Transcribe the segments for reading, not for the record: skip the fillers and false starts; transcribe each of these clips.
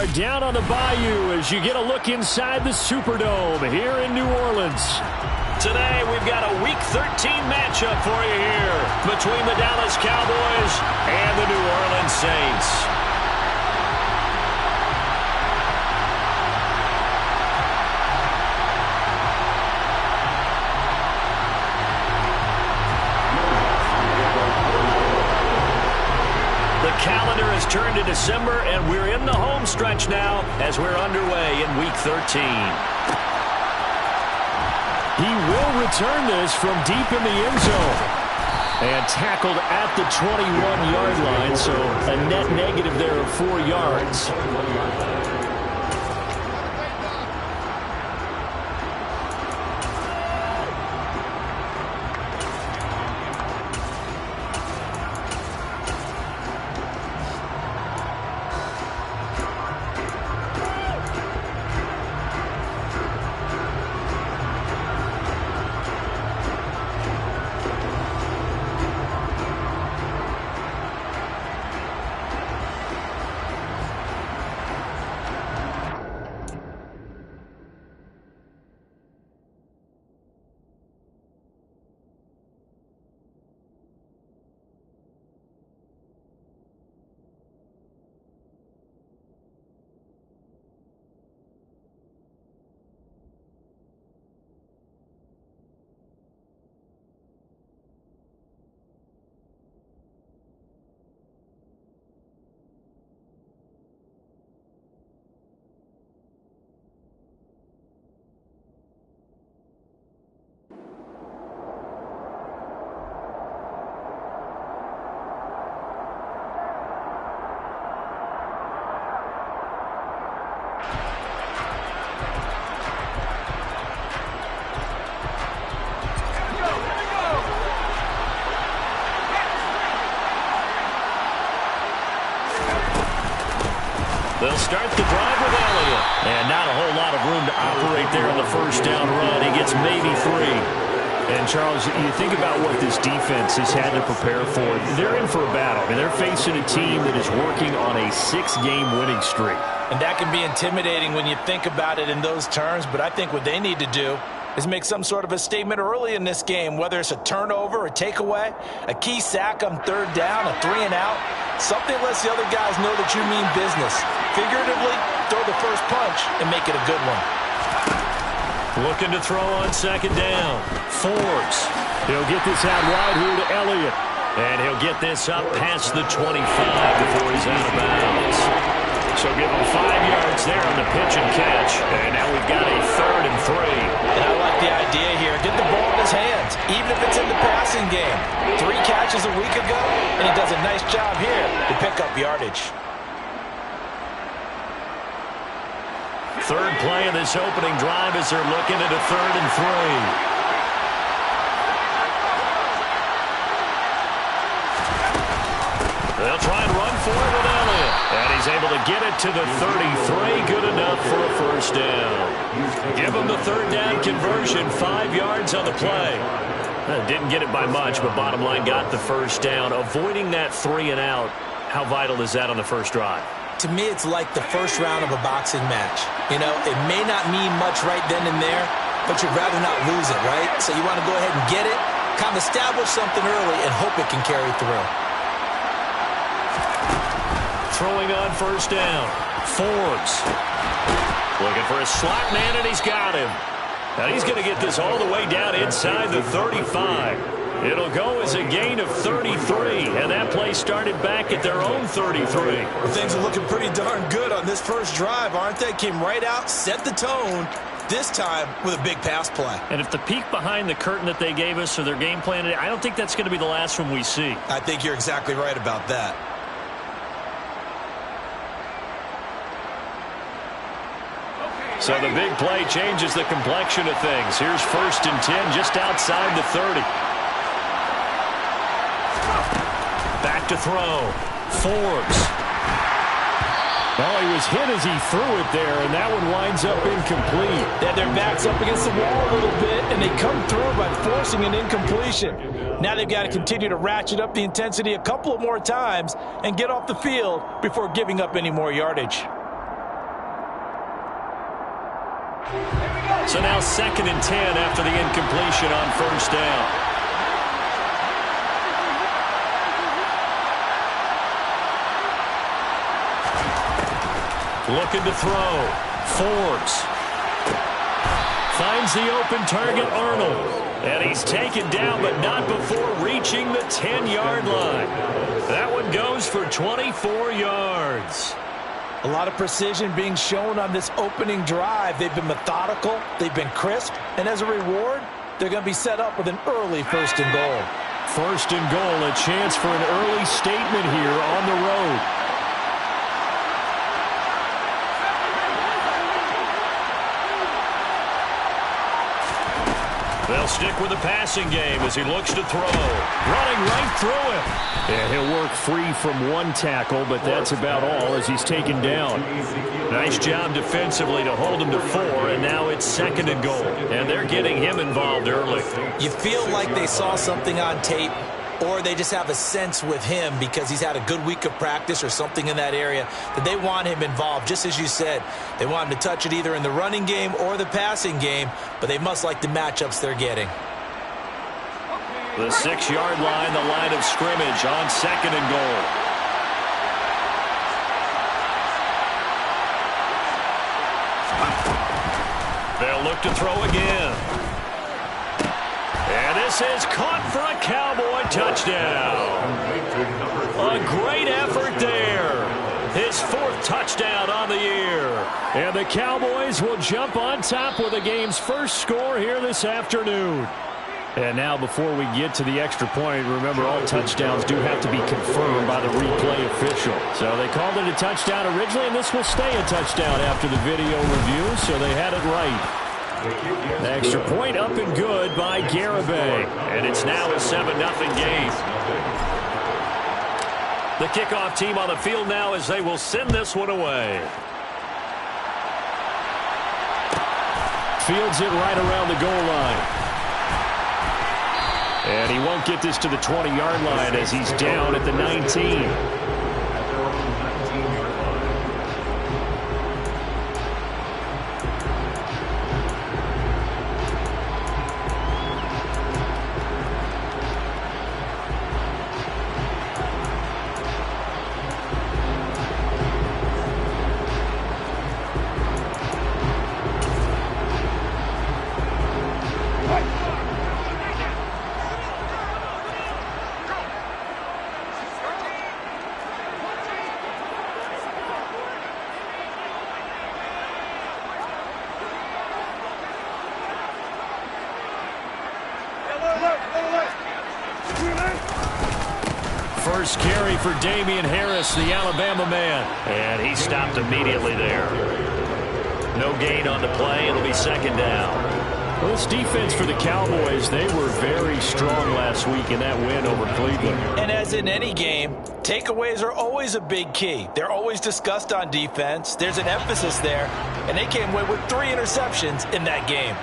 are down on the Bayou as you get a look inside the Superdome here in New Orleans. Today, we've got a Week 13 matchup for you here between the Dallas Cowboys and the New Orleans Saints. The calendar has turned to December, and we're in the home stretch now as we're underway in Week 13. He will return this from deep in the end zone. And tackled at the 21-yard line, so a net negative there of 4 yards. They'll start the drive with Elliott. And not a whole lot of room to operate there in the first down run. He gets maybe 3. And, Charles, you think about what this defense has had to prepare for. They're in for a battle. I mean, they're facing a team that is working on a 6-game winning streak. And that can be intimidating when you think about it in those terms. But I think what they need to do is make some sort of a statement early in this game, whether it's a turnover, a takeaway, a key sack on 3rd down, a 3-and-out. Something lets the other guys know that you mean business. Figuratively, throw the first punch and make it a good one. Looking to throw on 2nd down. Forbes. He'll get this out wide here to Elliott. And he'll get this up past the 25 before he's out of bounds. So give him 5 yards there on the pitch and catch. And now we've got a 3rd and 3. And I like the idea here. Get the ball in his hands, even if it's in the passing game. 3 catches a week ago, and he does a nice job here to pick up yardage. 3rd play of this opening drive as they're looking at a 3rd and 3. They'll try and run for it with Elliott. And he's able to get it to the 33. Good enough for a first down. Give him the 3rd down conversion. 5 yards on the play. Didn't get it by much, but bottom line got the first down. Avoiding that 3-and-out, how vital is that on the first drive? To me, it's like the first round of a boxing match. You know, it may not mean much right then and there, but you'd rather not lose it, right? So you want to go ahead and get it, kind of establish something early, and hope it can carry through. Throwing on 1st down. Forbes. Looking for a slot man, and he's got him. Now he's going to get this all the way down inside the 35. It'll go as a gain of 33, and that play started back at their own 33. Well, things are looking pretty darn good on this first drive, aren't they? Came right out, set the tone, this time with a big pass play. And if the peek behind the curtain that they gave us or their game plan, I don't think that's going to be the last one we see. I think you're exactly right about that. So the big play changes the complexion of things. Here's 1st and 10 just outside the 30. Back to throw. Forbes. Well, he was hit as he threw it there, and that one winds up incomplete. Yeah, their back's up against the wall a little bit, and they come through by forcing an incompletion. Now they've got to continue to ratchet up the intensity a couple of more times and get off the field before giving up any more yardage. So now 2nd and 10 after the incompletion on first down. Looking to throw. Forbes. Finds the open target, Arnold. And he's taken down, but not before reaching the 10-yard line. That one goes for 24 yards. A lot of precision being shown on this opening drive. They've been methodical, they've been crisp, and as a reward, they're going to be set up with an early 1st and goal. 1st and goal, a chance for an early statement here on the road. They'll stick with the passing game as he looks to throw. Running right through him. Yeah, he'll work free from one tackle, but that's about all as he's taken down. Nice job defensively to hold him to 4, and now it's 2nd and goal. And they're getting him involved early. You feel like they saw something on tape, or they just have a sense with him because he's had a good week of practice or something in that area that they want him involved. Just as you said, they want him to touch it either in the running game or the passing game, but they must like the matchups they're getting. The 6-yard line, the line of scrimmage on 2nd and goal. They'll look to throw again. And this is caught for a Cowboy touchdown. A great effort there. His 4th touchdown on the year. And the Cowboys will jump on top with the game's first score here this afternoon. And now before we get to the extra point, remember all touchdowns do have to be confirmed by the replay official. So they called it a touchdown originally, and this will stay a touchdown after the video review, so they had it right. The extra point up and good by Garibay. And it's now a 7-0 game. The kickoff team on the field now as they will send this one away. Fields it right around the goal line. And he won't get this to the 20-yard line as he's down at the 19. First carry for Damian Harris, the Alabama man. And he stopped immediately there. No gain on the play. It'll be 2nd down. Well, this defense for the Cowboys, they were very strong last week in that win over Cleveland. And as in any game, takeaways are always a big key. They're always discussed on defense. There's an emphasis there. And they came away with 3 interceptions in that game.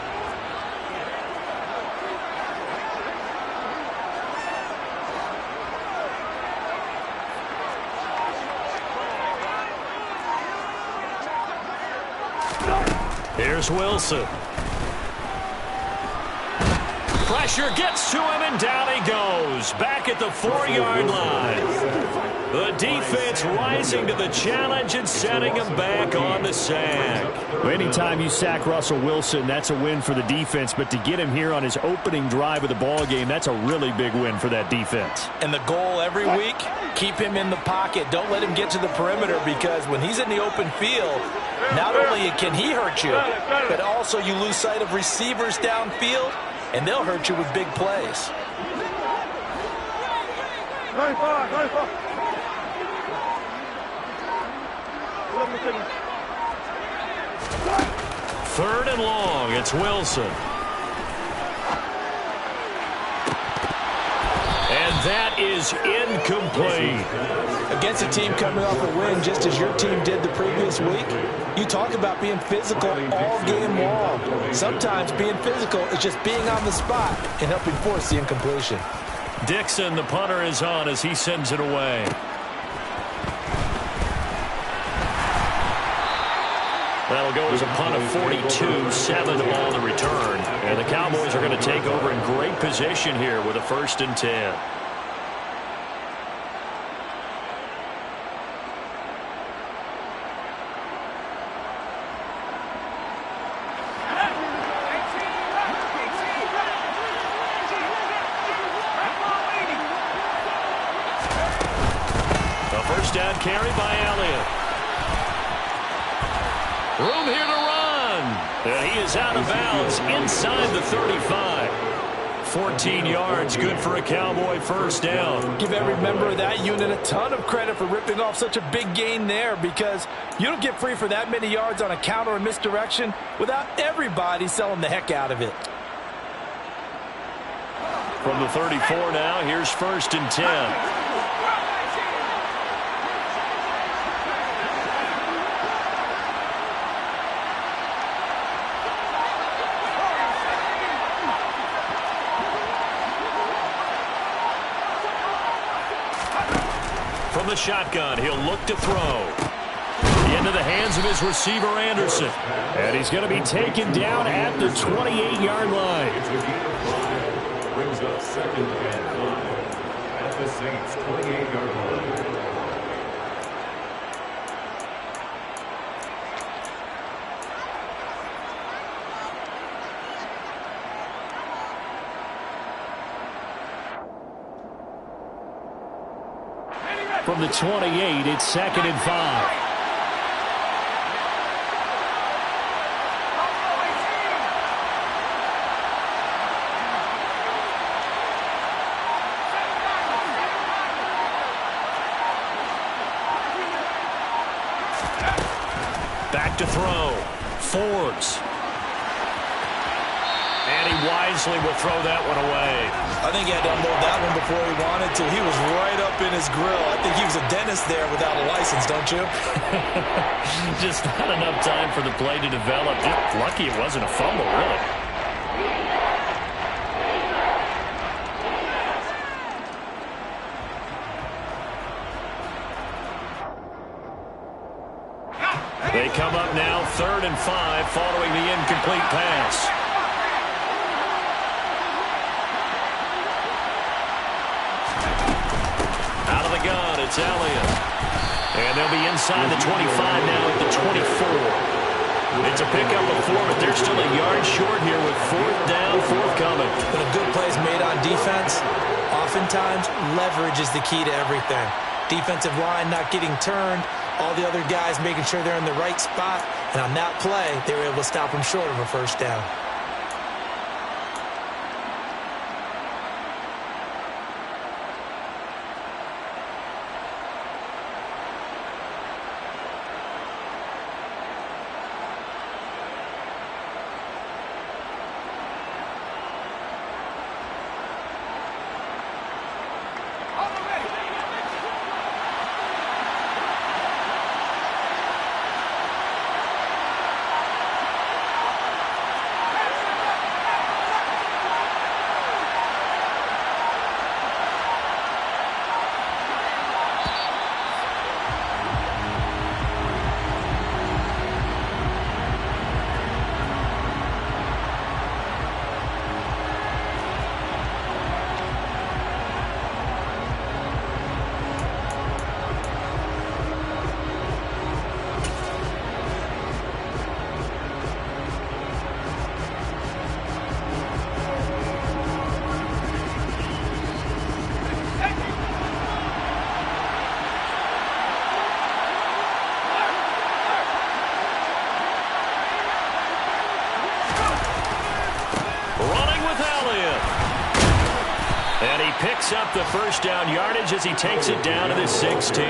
Here's Wilson. Pressure gets to him, and down he goes. Back at the 4-yard line. The defense rising to the challenge and setting him back on the sack. Anytime you sack Russell Wilson, that's a win for the defense. But to get him here on his opening drive of the ball game, that's a really big win for that defense. And the goal every week, keep him in the pocket. Don't let him get to the perimeter, because when he's in the open field, not only can he hurt you, but also you lose sight of receivers downfield, and they'll hurt you with big plays. Third and long, it's Wilson. And that is incomplete. Against a team coming off a win just as your team did the previous week, you talk about being physical all game long. Sometimes being physical is just being on the spot and helping force the incompletion. Dixon, the punter, is on as he sends it away. That'll go as a punt of 42, 7 on the return. And the Cowboys are going to take over in great position here with a 1st and 10. First down carry by Elliott. Room here to run. And he is out of bounds inside the 35. 14 yards, good for a Cowboy 1st down. Give every member of that unit a ton of credit for ripping off such a big gain there, because you don't get free for that many yards on a counter or misdirection without everybody selling the heck out of it. From the 34 now, here's 1st and 10. From the shotgun, he'll look to throw. Into the hands of his receiver, Anderson. And he's going to be taken down at the 28-yard line. Brings up 2nd and 5 at the Saints' 28-yard line. From the 28, it's 2nd and 5. Back to throw. Forbes. And he wisely will throw that one away. I think he had to unload that one before he wanted to. He was right up in his grill. I think he was a dentist there without a license, don't you? Just not enough time for the play to develop. Just lucky it wasn't a fumble, really. They come up now, 3rd and 5, following the incomplete pass. Out of the gun, it's Elliott. And they'll be inside the 25 now at the 24. It's a pickup of 4, but they're still a yard short here with 4th down, forthcoming. When a good play is made on defense, oftentimes leverage is the key to everything. Defensive line not getting turned, all the other guys making sure they're in the right spot. And on that play, they were able to stop them short of a 1st down. Picks up the 1st down yardage as he takes it down to the 16.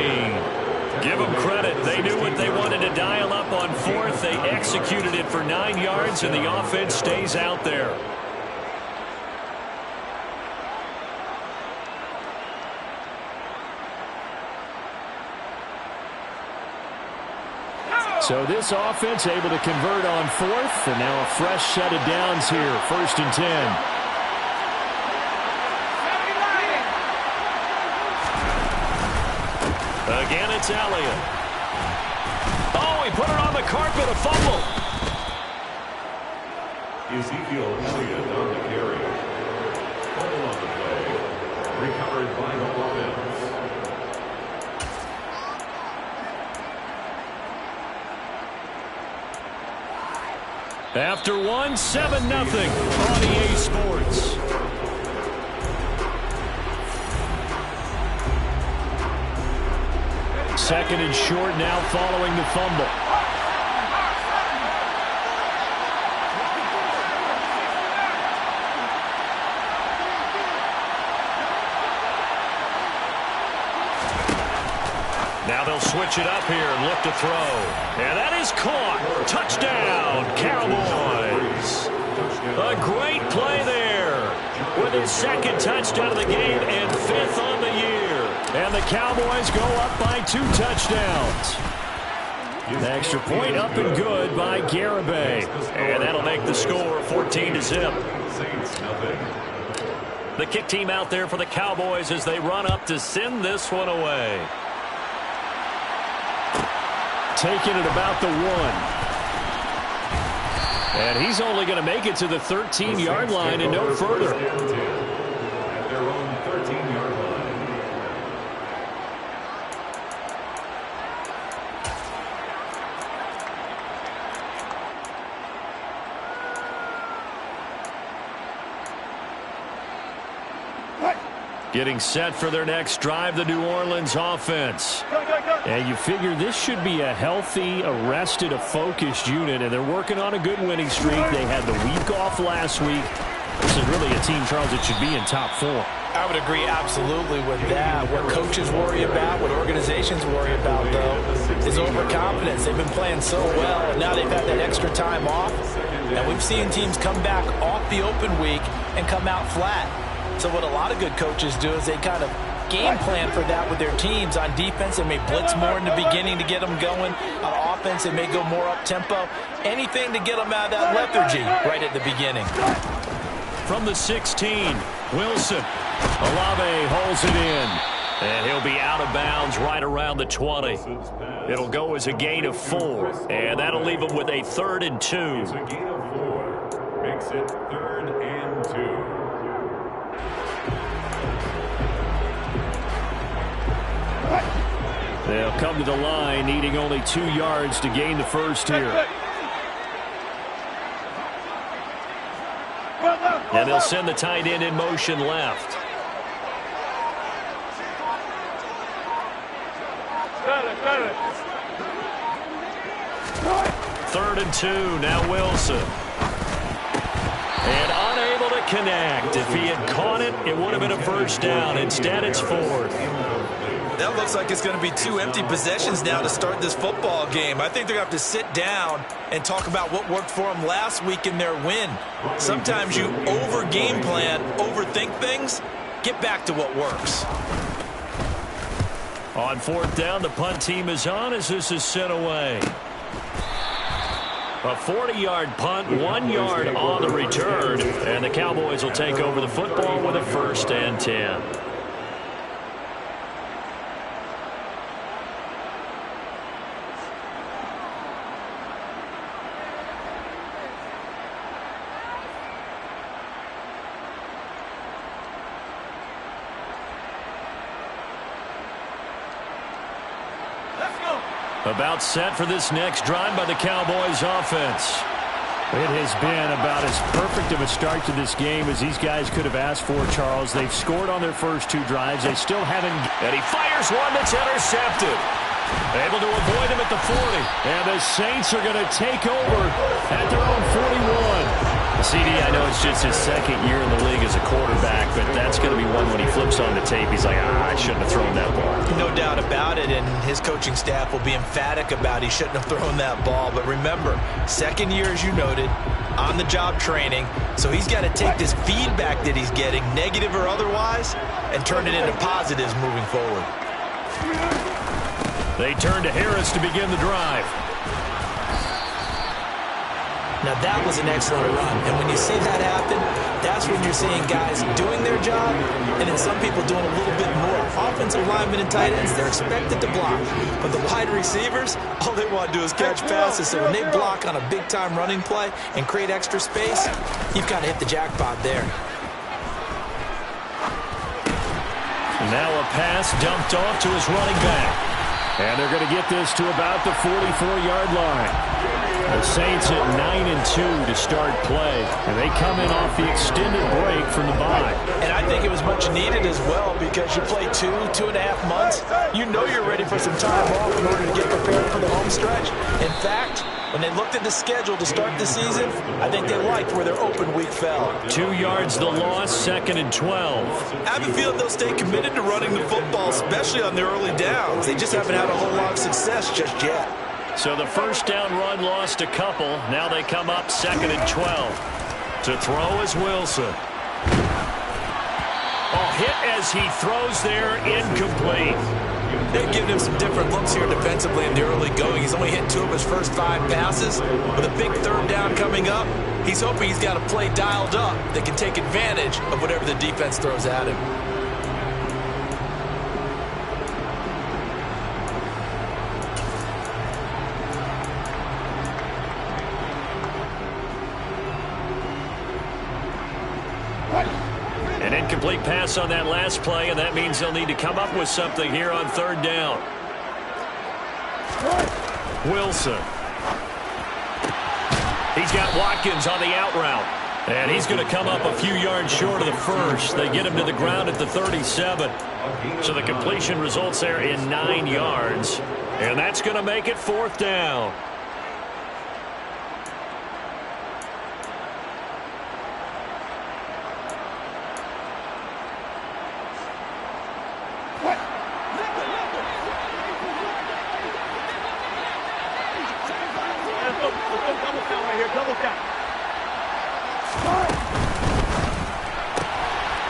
Give them credit. They knew what they wanted to dial up on 4th. They executed it for 9 yards, and the offense stays out there. So this offense able to convert on 4th, and now a fresh set of downs here, 1st and 10. Again, it's Elliott. Oh, he They put it on the carpet, a fumble. Ezekiel Elliott on the carry. Fumble on the play. Recovered by the offense. After one, 7-0 on EA Sports. Second and short now following the fumble. Now they'll switch it up here and look to throw. And that is caught. Touchdown, Cowboys. A great play there. With his second touchdown of the game and 5th on the year. And the Cowboys go up by 2 touchdowns. The extra point up and good by Garibay. And that'll make the score 14-0. The kick team out there for the Cowboys as they run up to send this one away. Taking it about the 1. And he's only going to make it to the 13-yard line and no further. At their own 13-yard line. Getting set for their next drive, the New Orleans offense. And you figure this should be a healthy, arrested, a focused unit, and they're working on a good winning streak. They had the week off last week. This is really a team, Charles, that should be in top 4. I would agree absolutely with that. What coaches worry about, what organizations worry about, though, is overconfidence. They've been playing so well, and now they've had that extra time off. And we've seen teams come back off the open week and come out flat. So what a lot of good coaches do is they kind of game plan for that with their teams. On defense, they may blitz more in the beginning to get them going. On offense, they may go more up-tempo. Anything to get them out of that lethargy right at the beginning. From the 16, Wilson. Olave holds it in. And he'll be out of bounds right around the 20. It'll go as a gain of 4. And that'll leave him with a 3rd and 2. It's a gain of 4. Makes it 3rd and 2. They'll come to the line, needing only 2 yards to gain the first here. And they'll send the tight end in motion left. Third and 2, now Wilson. And unable to connect. If he had caught it, it would have been a first down. Instead, it's 4th. That looks like it's going to be 2 empty possessions now to start this football game. I think they're going to have to sit down and talk about what worked for them last week in their win. Sometimes you over-game plan, overthink things. Get back to what works. On 4th down, the punt team is on as this is sent away. A 40-yard punt, 1 yard on the return. And the Cowboys will take over the football with a 1st and 10. About set for this next drive by the Cowboys offense. It has been about as perfect of a start to this game as these guys could have asked for, Charles. They've scored on their first 2 drives. They still haven't. And he fires one that's intercepted. Able to avoid him at the 40. And the Saints are going to take over at their own 41. CD, I know it's just his 2nd year in the league as a quarterback, but that's going to be one when he flips on the tape. He's like, I shouldn't have thrown that ball. No doubt about it, and his coaching staff will be emphatic about he shouldn't have thrown that ball. But remember, 2nd year, as you noted, on-the-job training, so he's got to take this feedback that he's getting, negative or otherwise, and turn it into positives moving forward. They turn to Harris to begin the drive. Now that was an excellent run, and when you see that happen, that's when you're seeing guys doing their job, and then some people doing a little bit more. Offensive linemen and tight ends, they're expected to block, but the wide receivers, all they want to do is catch passes, so when they block on a big-time running play and create extra space, you've kind of hit the jackpot there. Now a pass dumped off to his running back. And they're going to get this to about the 44-yard line. The Saints at 9-2 to start play. And they come in off the extended break from the bye. And I think it was much needed as well because you play 2.5 months. You know you're ready for some time off in order to get prepared for the home stretch. In fact, when they looked at the schedule to start the season, I think they liked where their open week fell. 2 yards the loss, 2nd and 12. I have a feeling they'll stay committed to running the football, especially on their early downs. They just haven't had a whole lot of success just yet. So the first down run lost a couple. Now they come up 2nd and 12. To throw is Wilson. Oh, hit as he throws there, incomplete. They've given him some different looks here defensively in the early going. He's only hit 2 of his first 5 passes. With a big 3rd down coming up, he's hoping he's got a play dialed up that can take advantage of whatever the defense throws at him. An incomplete pass on that last play, and that means they'll need to come up with something here on 3rd down. Wilson. He's got Watkins on the out route. And he's going to come up a few yards short of the first. They get him to the ground at the 37. So the completion results there in 9 yards. And that's going to make it 4th down.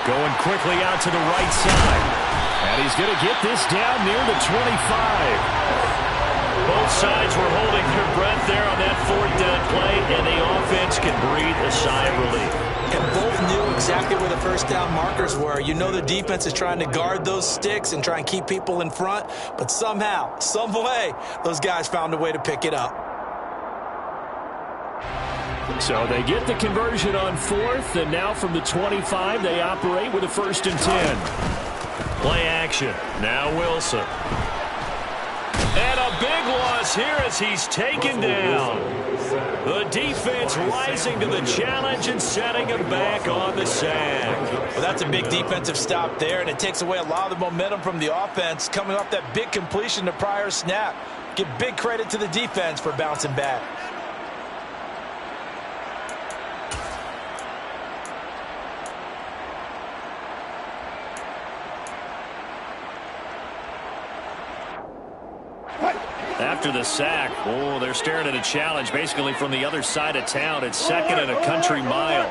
Going quickly out to the right side. And he's going to get this down near the 25. Both sides were holding their breath there on that 4th down play, and the offense can breathe a sigh of relief. And both knew exactly where the first down markers were. You know the defense is trying to guard those sticks and try and keep people in front, but somehow, some way, those guys found a way to pick it up. So they get the conversion on 4th, and now from the 25, they operate with a 1st and 10. Play action. Now Wilson. And a big loss here as he's taken down. The defense rising to the challenge and setting him back on the sack. Well, that's a big defensive stop there, and it takes away a lot of the momentum from the offense coming off that big completion the prior snap. Give big credit to the defense for bouncing back. After the sack, oh, they're staring at a challenge basically from the other side of town. It's 2nd and a country mile.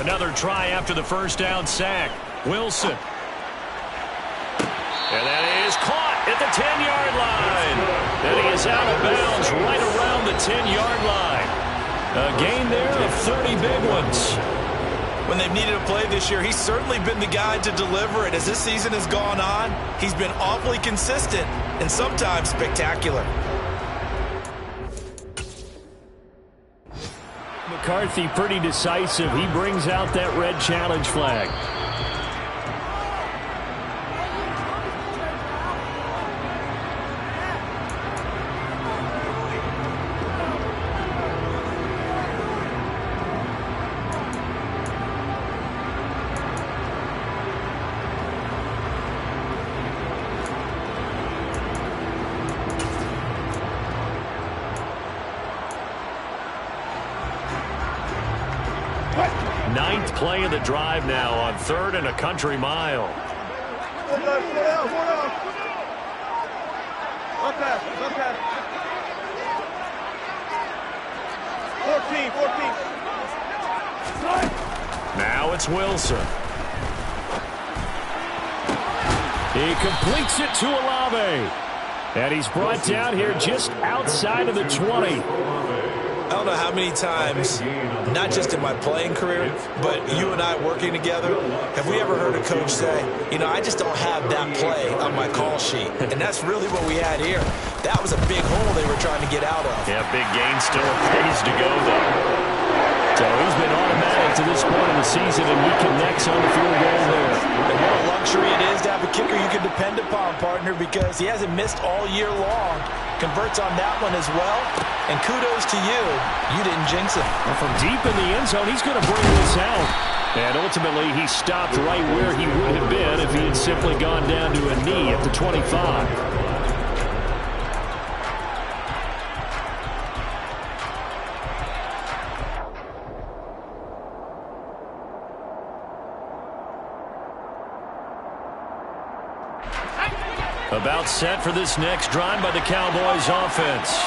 Another try after the first down sack. Wilson. And that is caught at the 10-yard line. And he is out of bounds right around the 10-yard line. A gain there of 30 big ones. When they've needed a play this year, he's certainly been the guy to deliver it. As this season has gone on, he's been awfully consistent and sometimes spectacular. McCarthy pretty decisive. He brings out that red challenge flag. Ninth play of the drive now on 3rd and a country mile. Now it's Wilson. He completes it to Olave. And he's brought down here just outside of the 20. I don't know how many times, not just in my playing career, but you and I working together, have we ever heard a coach say, you know, I just don't have that play on my call sheet. And that's really what we had here. That was a big hole they were trying to get out of. Yeah, big gain still pays to go, though. So he's been automatic to this point in the season, and he connects on the field goal there. And what a luxury it is to have a kicker you can depend upon, partner, because he hasn't missed all year long. Converts on that one as well. And kudos to you. You didn't jinx it. Well, from deep in the end zone, he's going to bring this out. And ultimately, he stopped right where he would have been if he had simply gone down to a knee at the 25. About set for this next drive by the Cowboys offense.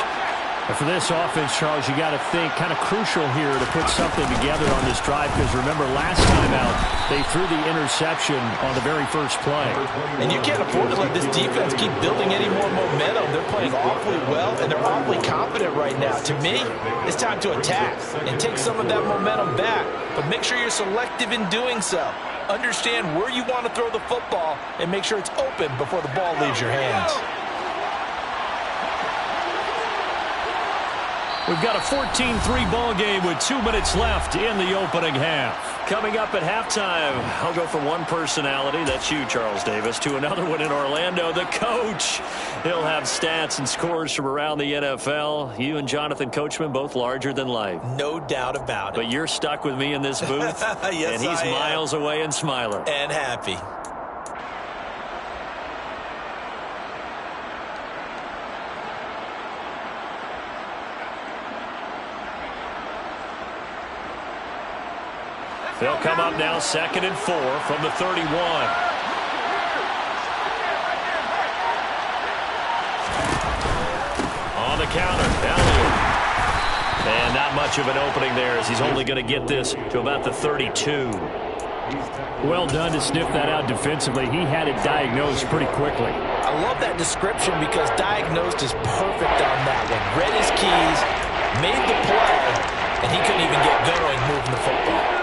And for this offense, Charles, you got to think kind of crucial here to put something together on this drive, because remember last time out they threw the interception on the very first play. And you can't afford to let this defense keep building any more momentum. They're playing awfully well, and they're awfully confident right now. To me, it's time to attack and take some of that momentum back, but make sure you're selective in doing so. Understand where you want to throw the football and make sure it's open before the ball leaves your hands. We've got a 14-3 ball game with 2 minutes left in the opening half. Coming up at halftime, I'll go from one personality, that's you, Charles Davis, to another one in Orlando, the coach. He'll have stats and scores from around the NFL. You and Jonathan Coachman, both larger than life. No doubt about it. But you're stuck with me in this booth, yes, and he's miles away and smiling. And happy. They'll come up now 2nd and 4 from the 31. On the counter, Elliott. And not much of an opening there, as he's only going to get this to about the 32. Well done to sniff that out defensively. He had it diagnosed pretty quickly. I love that description because diagnosed is perfect on that one. Read his keys, made the play, and he couldn't even get going moving the football.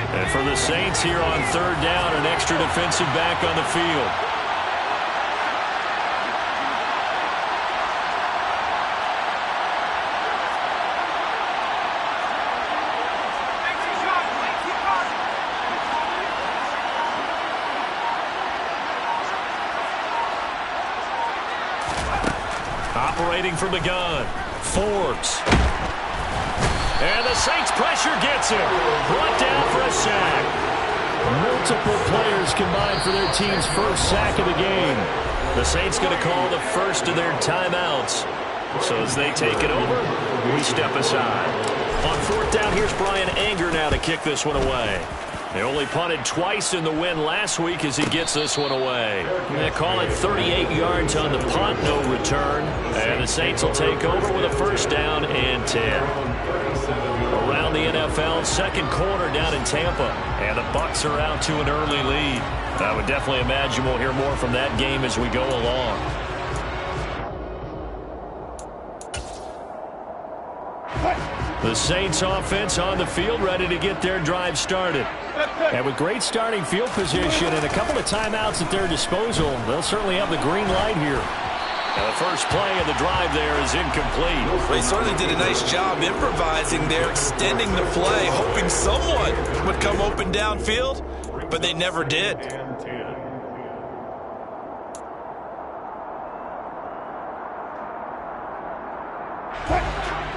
And for the Saints here on 3rd down, an extra defensive back on the field. Operating from the gun, Forbes. And the Saints pressure gets him. Brought down for a sack. Multiple players combined for their team's first sack of the game. The Saints going to call the first of their timeouts. So as they take it over, we step aside. On 4th down, here's Brian Anger now to kick this one away. They only punted twice in the win last week as he gets this one away. They call it 38 yards on the punt, no return. And the Saints will take over with a 1st down and 10. Around the NFL, 2nd quarter down in Tampa. And the Bucs are out to an early lead. I would definitely imagine we'll hear more from that game as we go along. The Saints offense on the field, ready to get their drive started. And with great starting field position and a couple of timeouts at their disposal, they'll certainly have the green light here. Now the first play of the drive there is incomplete. They certainly did a nice job improvising there, extending the play, hoping someone would come open downfield, but they never did.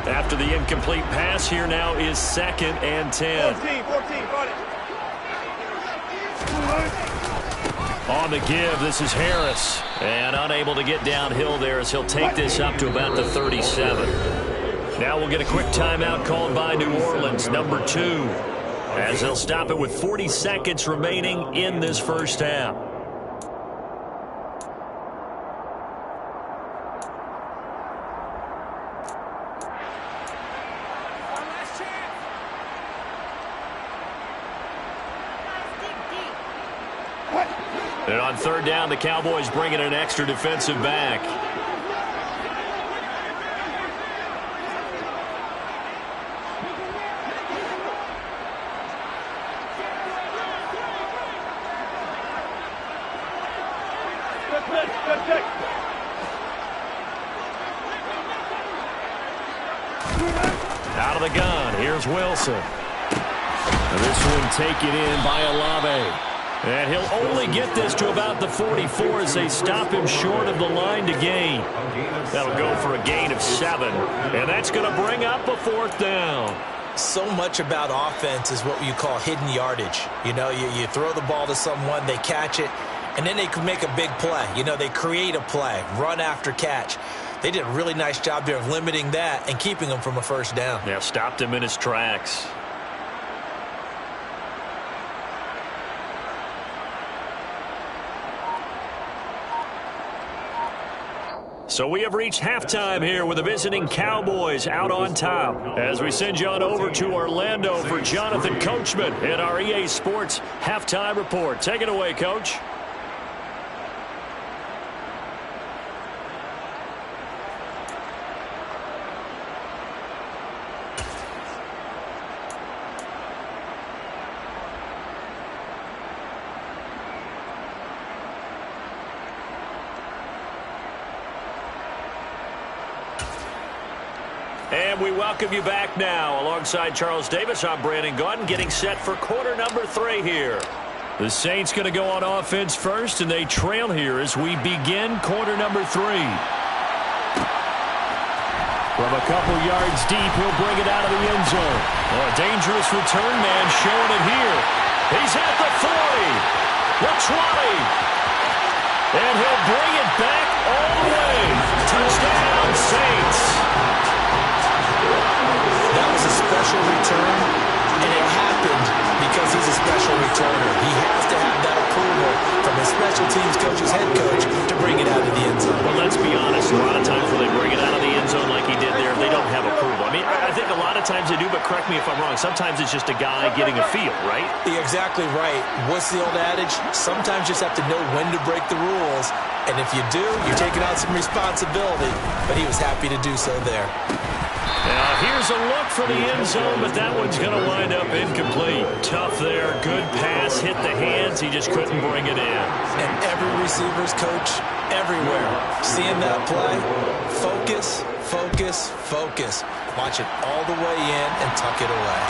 After the incomplete pass, here now is 2nd and 10. 14, got it. On the give, this is Harris. And unable to get downhill there as he'll take this up to about the 37. Now we'll get a quick timeout called by New Orleans, number 2. As they'll stop it with 40 seconds remaining in this first half. And on third down, the Cowboys bring in an extra defensive back. Out of the gun, here's Wilson. And this one taken in by Olave. And he'll only get this to about the 44 as they stop him short of the line to gain. That'll go for a gain of 7. And that's going to bring up a 4th down. So much about offense is what you call hidden yardage. You know, you throw the ball to someone, they catch it, and then they can make a big play. You know, they create a play, run after catch. They did a really nice job there of limiting that and keeping him from a first down. Yeah, stopped him in his tracks. So we have reached halftime here with the visiting Cowboys out on top. As we send you on over to Orlando for Jonathan Coachman in our EA Sports Halftime Report. Take it away, Coach. And we welcome you back now. Alongside Charles Davis, I'm Brandon Gaudin, getting set for quarter number 3 here. The Saints going to go on offense first, and they trail here as we begin quarter number 3. From a couple yards deep, he'll bring it out of the end zone. Oh, a dangerous return man showing it here. He's at the 40, the 20, and he'll bring it back all the way. Touchdown, Saints. That was a special return, and it happened because he's a special returner. He has to have that approval from his special teams coach's head coach to bring it out of the end zone. Well, let's be honest. A lot of times when they bring it out of the end zone like he did there, they don't have approval. I mean, I think a lot of times they do, but correct me if I'm wrong. Sometimes it's just a guy getting a feel, right? You're exactly right. What's the old adage? Sometimes you just have to know when to break the rules, and if you do, you're taking on some responsibility. But he was happy to do so there. Now, here's a look for the end zone, but that one's going to wind up incomplete. Tough there. Good pass. Hit the hands. He just couldn't bring it in. And every receiver's coach everywhere. Seeing that play, focus, focus, focus. Watch it all the way in and tuck it away.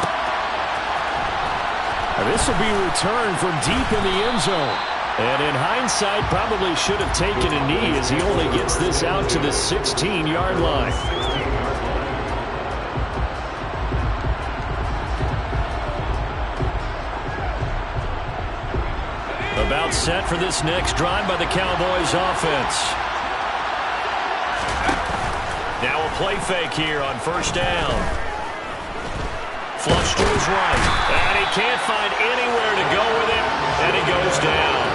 This will be returned from deep in the end zone. And in hindsight, probably should have taken a knee as he only gets this out to the 16-yard line. About set for this next drive by the Cowboys offense. Now a play fake here on first down. Flush to his right. And he can't find anywhere to go with it. And he goes down.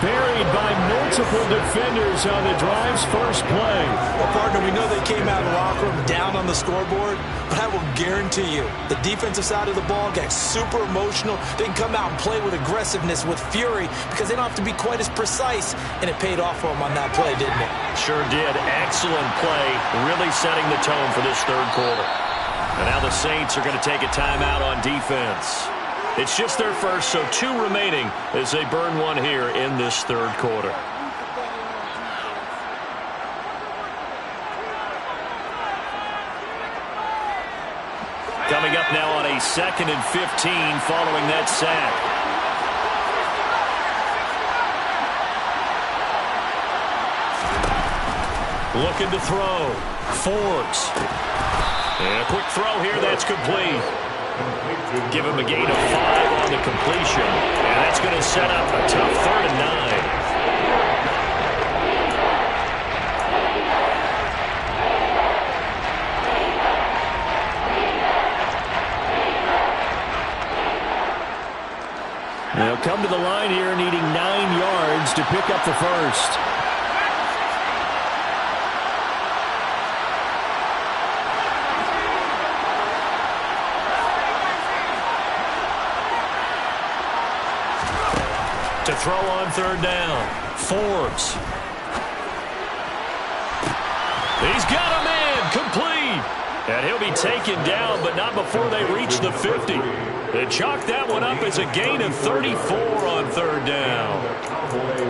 Buried by multiple defenders on the drive's first play. Well, partner, we know they came out of the locker room down on the scoreboard, but I will guarantee you the defensive side of the ball got super emotional. They can come out and play with aggressiveness, with fury, because they don't have to be quite as precise, and it paid off for them on that play, didn't it? Sure did. Excellent play, really setting the tone for this third quarter. And now the Saints are going to take a timeout on defense. It's just their first, so 2 remaining as they burn one here in this third quarter. Coming up now on a 2nd and 15 following that sack. Looking to throw. Forbes. And a quick throw here, that's complete. Give him a gain of 5 on the completion. And that's going to set up a tough 3rd and 9. They'll come to the line here needing 9 yards to pick up the first. To throw on third down, Forbes. He's got a man, complete. And he'll be taken down, but not before they reach the 50. They chalk that one up as a gain of 34 on third down.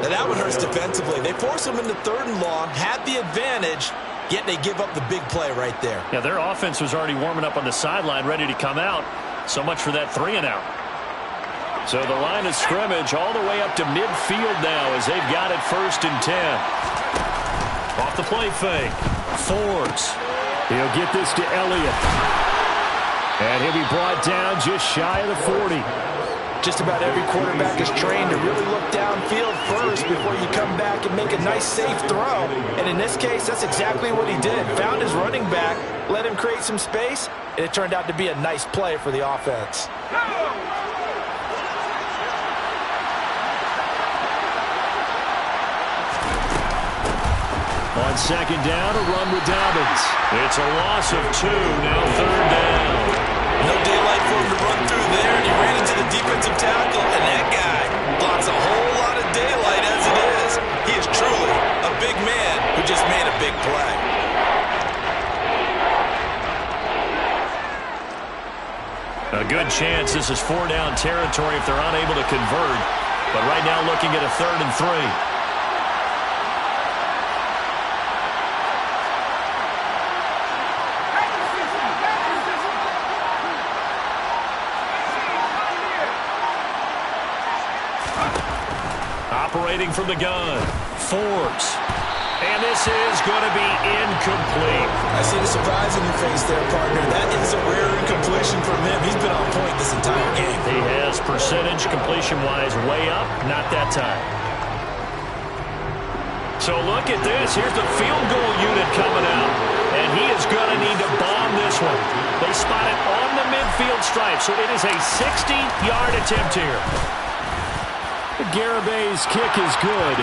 And that one hurts defensively. They force him into third and long, had the advantage, yet they give up the big play right there. Yeah, their offense was already warming up on the sideline, ready to come out. So much for that 3-and-out. So the line of scrimmage all the way up to midfield now as they've got it 1st and 10. Off the play fake. Forbes. He'll get this to Elliott. And he'll be brought down just shy of the 40. Just about every quarterback is trained to really look downfield first before you come back and make a nice, safe throw. And in this case, that's exactly what he did. Found his running back, let him create some space, and it turned out to be a nice play for the offense. On second down, a run with Dobbins. It's a loss of 2, now third down. No daylight for him to run through there, and he ran into the defensive tackle, and that guy blocks a whole lot of daylight as it is. He is truly a big man who just made a big play. A good chance this is 4-down territory if they're unable to convert. But right now looking at a 3rd and 3. Operating from the gun, Forbes. And this is going to be incomplete. I see the surprise in your face there, partner. That is a rare incompletion from him. He's been on point this entire game. He has percentage completion-wise way up, not that time. So look at this. Here's the field goal unit coming out. And he is going to need to bomb this one. They spot it on the midfield stripe, so it is a 60-yard attempt here. Garabay's kick is good.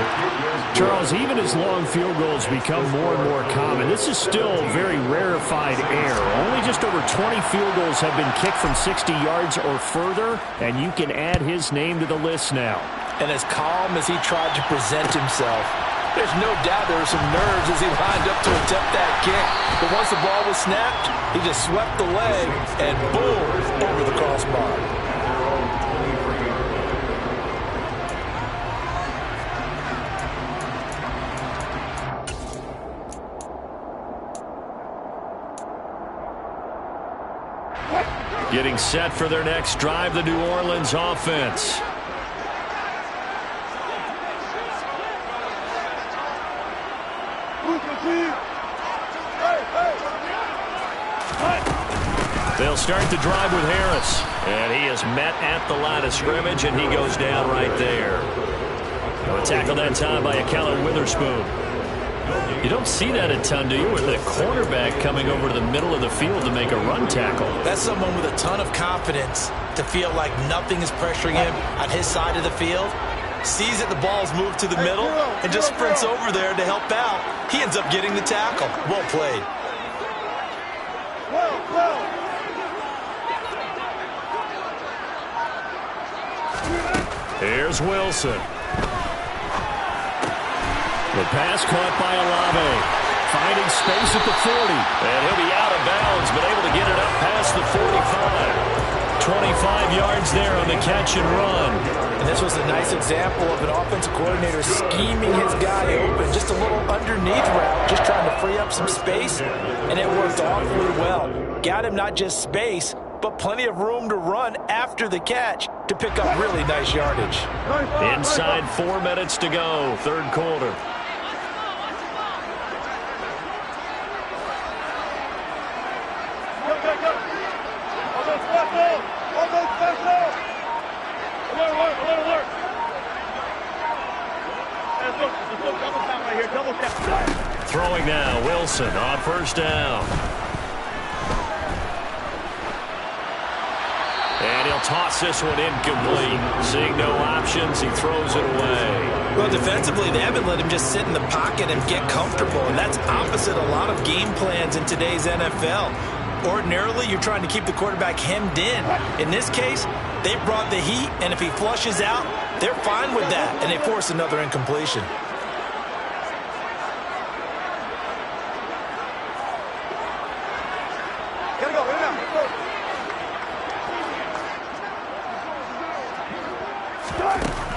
Charles, even as long field goals become more and more common, this is still very rarefied air. Only just over 20 field goals have been kicked from 60 yards or further, and you can add his name to the list now. And as calm as he tried to present himself, there's no doubt there were some nerves as he lined up to attempt that kick. But once the ball was snapped, he just swept the leg and boom, over the crossbar. Getting set for their next drive, the New Orleans offense. They'll start the drive with Harris. And he is met at the line of scrimmage, and he goes down right there. A tackle that time by Ahkello Witherspoon. You don't see that a ton, do you, with the cornerback coming over to the middle of the field to make a run tackle? That's someone with a ton of confidence to feel like nothing is pressuring him on his side of the field. Sees that the ball's moved to the middle and just sprints over there to help out. He ends up getting the tackle. Well played. Here's Wilson. The pass caught by Olave. Finding space at the 40. And he'll be out of bounds, but able to get it up past the 45. 25 yards there on the catch and run. And this was a nice example of an offensive coordinator scheming his guy open. Just a little underneath route, just trying to free up some space. And it worked awfully well. Got him not just space, but plenty of room to run after the catch to pick up really nice yardage. Inside 4 minutes to go, third quarter. Throwing now, Wilson on first down. And he'll toss this one incomplete. Seeing no options, he throws it away. Well, defensively, they haven't let him just sit in the pocket and get comfortable, and that's opposite a lot of game plans in today's NFL. Ordinarily, you're trying to keep the quarterback hemmed in. In this case, They brought the heat, and if he flushes out, they're fine with that, and they force another incompletion.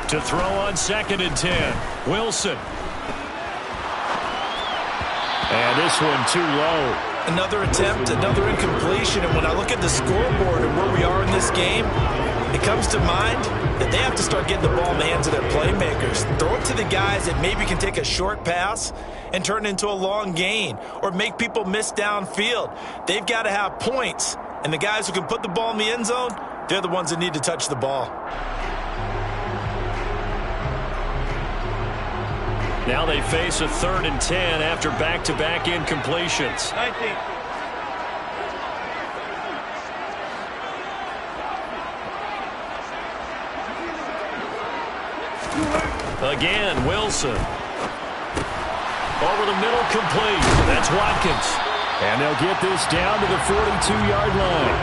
To throw on 2nd and 10. Wilson. And this one too low. Another attempt, another incompletion, and when I look at the scoreboard and where we are in this game, it comes to mind that they have to start getting the ball in the hands of their playmakers. Throw it to the guys that maybe can take a short pass and turn it into a long gain or make people miss downfield. They've got to have points, and the guys who can put the ball in the end zone, they're the ones that need to touch the ball. Now they face a 3rd and 10 after back-to-back incompletions. 19. Again, Wilson. Over the middle, complete. That's Watkins. And they'll get this down to the 42-yard line.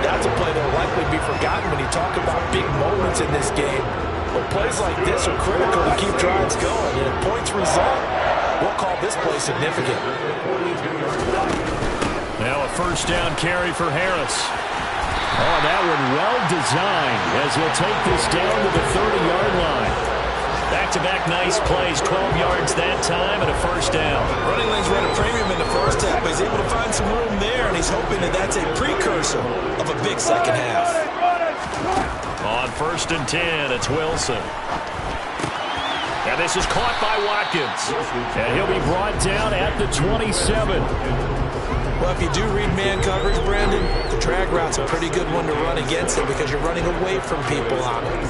That's a play that will likely be forgotten when you talk about big moments in this game. But plays like this are critical to keep drives going. And if points result, we'll call this play significant. Now a 1st down carry for Harris. Oh, that one well designed as he'll take this down to the 30-yard line. Back-to-back nice plays, 12 yards that time and a 1st down. Running lanes ran a premium in the first half, but he's able to find some room there, and he's hoping that that's a precursor of a big second half. On 1st and 10, it's Wilson. And this is caught by Watkins. And he'll be brought down at the 27. Well, if you do read man coverage, Brandon, the drag route's a pretty good one to run against it because you're running away from people on it.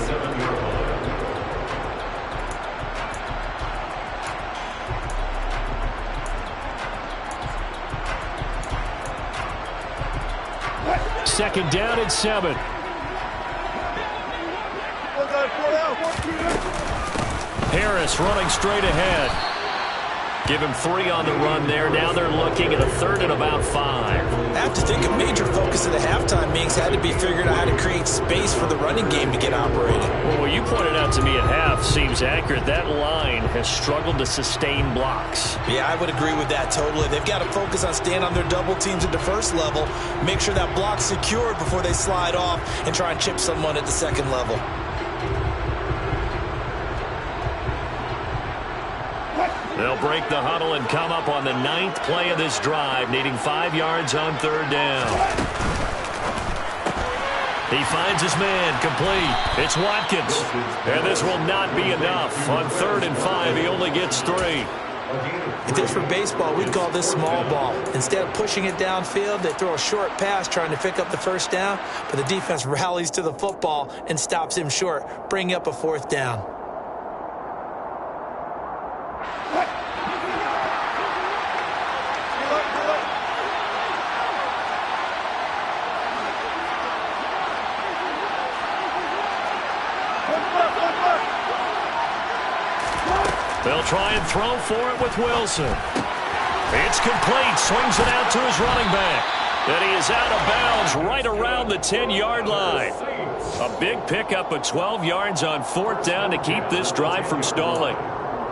Second down and 7. Harris running straight ahead. Give him 3 on the run there. Now they're looking at a 3rd and about 5. I have to think a major focus of the halftime meetings had to be figuring out how to create space for the running game to get operated. Well, what you pointed out to me at half seems accurate. That line has struggled to sustain blocks. Yeah, I would agree with that totally. They've got to focus on staying on their double teams at the first level, make sure that block's secured before they slide off and try and chip someone at the second level. They'll break the huddle and come up on the 9th play of this drive, needing 5 yards on 3rd down. He finds his man, complete. It's Watkins. And this will not be enough. On 3rd and 5, he only gets 3. If this were baseball, we'd call this small ball. Instead of pushing it downfield, they throw a short pass trying to pick up the 1st down, but the defense rallies to the football and stops him short, bringing up a 4th down. They'll try and throw for it with Wilson. It's complete. Swings it out to his running back. And he is out of bounds right around the 10-yard line. A big pickup of 12 yards on 4th down to keep this drive from stalling.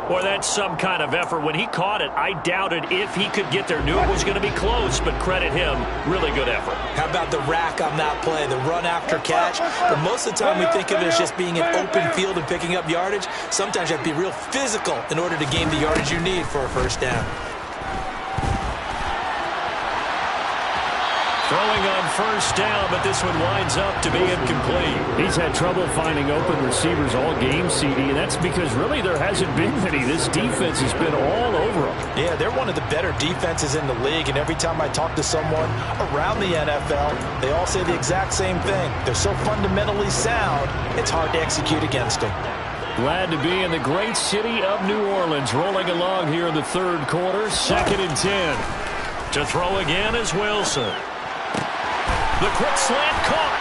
Boy, that's some kind of effort. When he caught it, I doubted if he could get there. Knew it was going to be close, but credit him. Really good effort. How about the rack on that play, the run after catch? But most of the time we think of it as just being an open field and picking up yardage. Sometimes you have to be real physical in order to gain the yardage you need for a 1st down. Throwing on 1st down, but this one winds up to be incomplete. He's had trouble finding open receivers all game, CD, and that's because really there hasn't been many. This defense has been all over them. Yeah, they're one of the better defenses in the league, and every time I talk to someone around the NFL, they all say the exact same thing. They're so fundamentally sound, it's hard to execute against them. Glad to be in the great city of New Orleans, rolling along here in the 3rd quarter, 2nd and 10. To throw again is Wilson. The quick slant caught.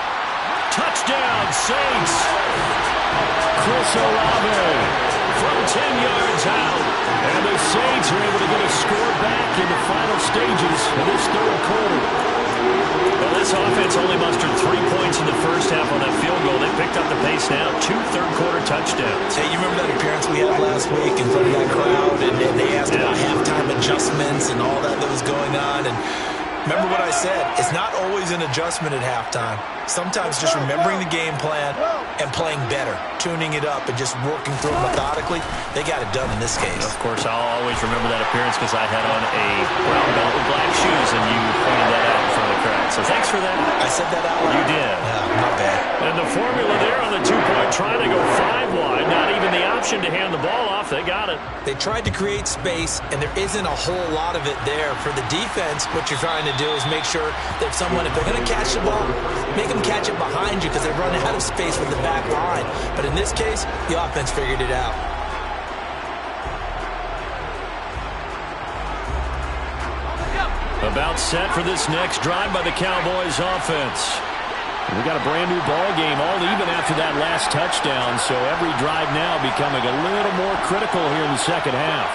Touchdown, Saints. Chris Olave from 10 yards out. And the Saints are able to get a score back in the final stages of this 3rd quarter. Well, this offense only mustered 3 points in the first half on that field goal. They picked up the pace now, 2 third-quarter touchdowns. Hey, you remember that appearance we had last week in front of that crowd, and they asked about halftime adjustments and all that was going on, and remember what I said, it's not always an adjustment at halftime. Sometimes just remembering the game plan and playing better, tuning it up and just working through it methodically, they got it done in this case. Of course, I'll always remember that appearance because I had on a brown belt with black shoes, and you pointed that out in front of the crowd. So thanks for that. I said that out loud. You did. Yeah, not bad. And the formula there on the two-point try to go 5 wide. Not even the option to hand the ball off. They got it. They tried to create space, and there isn't a whole lot of it there. For the defense, what you're trying to do is make sure that if they're going to catch the ball, make them catch it behind you because they run out of space with the back line. But in this case, the offense figured it out. About set for this next drive by the Cowboys offense. We got a brand new ball game, all even after that last touchdown, so every drive now becoming a little more critical here in the second half.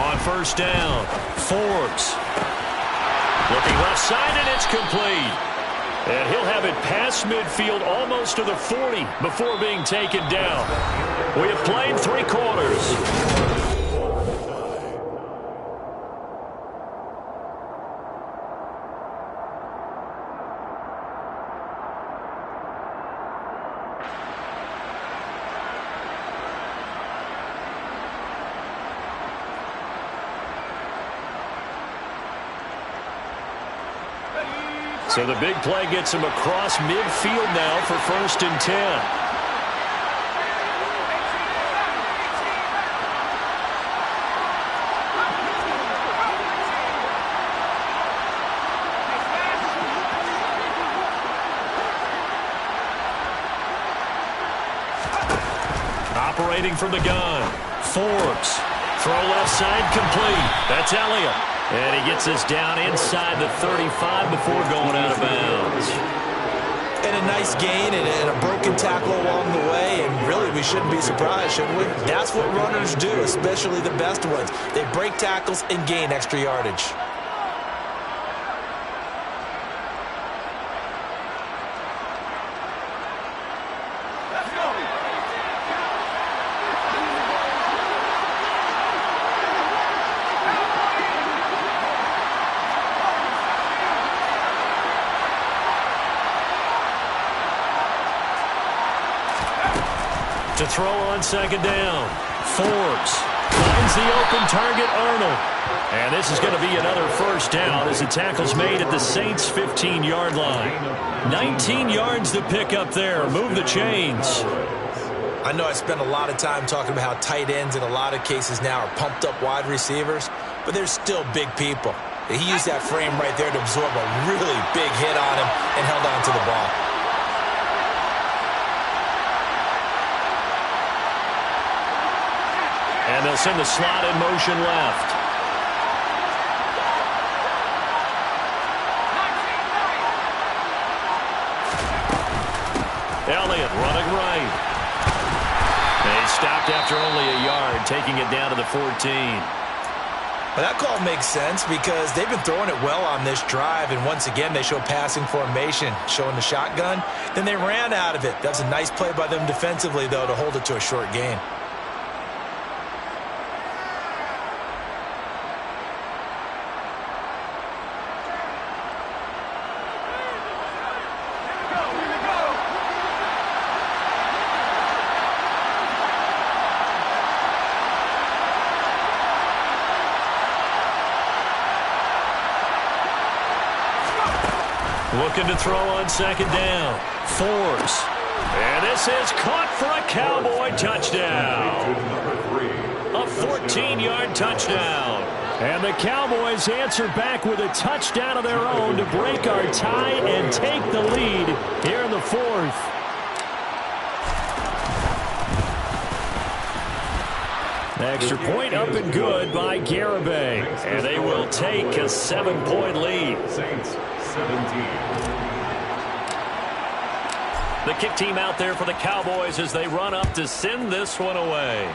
On first down, Forbes. Looking left side, and it's complete. And he'll have it past midfield almost to the 40 before being taken down. We have played 3 quarters. So the big play gets him across midfield now for 1st and 10. Operating from the gun, Forbes. Throw left side complete. That's Elliott. And he gets us down inside the 35 before going out of bounds. And a nice gain and a broken tackle along the way. And really, we shouldn't be surprised, shouldn't we? That's what runners do, especially the best ones. They break tackles and gain extra yardage. To throw on 2nd down, Forbes finds the open target, Arnold. And this is going to be another 1st down as the tackle's made at the Saints' 15-yard line. 19 yards to pick up there. Move the chains. I know I spent a lot of time talking about how tight ends in a lot of cases now are pumped up wide receivers, but they're still big people. He used that frame right there to absorb a really big hit on him and held on to the ball. And they'll send the slot in motion left. Elliott running right. They stopped after only a yard, taking it down to the 14. Well, that call makes sense because they've been throwing it well on this drive, and once again they show passing formation, showing the shotgun. Then they ran out of it. That's a nice play by them defensively, though, to hold it to a short gain. Looking to throw on 2nd down. Forbes. And this is caught for a Cowboy touchdown. A 14-yard touchdown. And the Cowboys answer back with a touchdown of their own to break our tie and take the lead here in the 4th. Extra point up and good by Garibay. And they will take a 7-point lead. Saints 17. The kick team out there for the Cowboys as they run up to send this one away.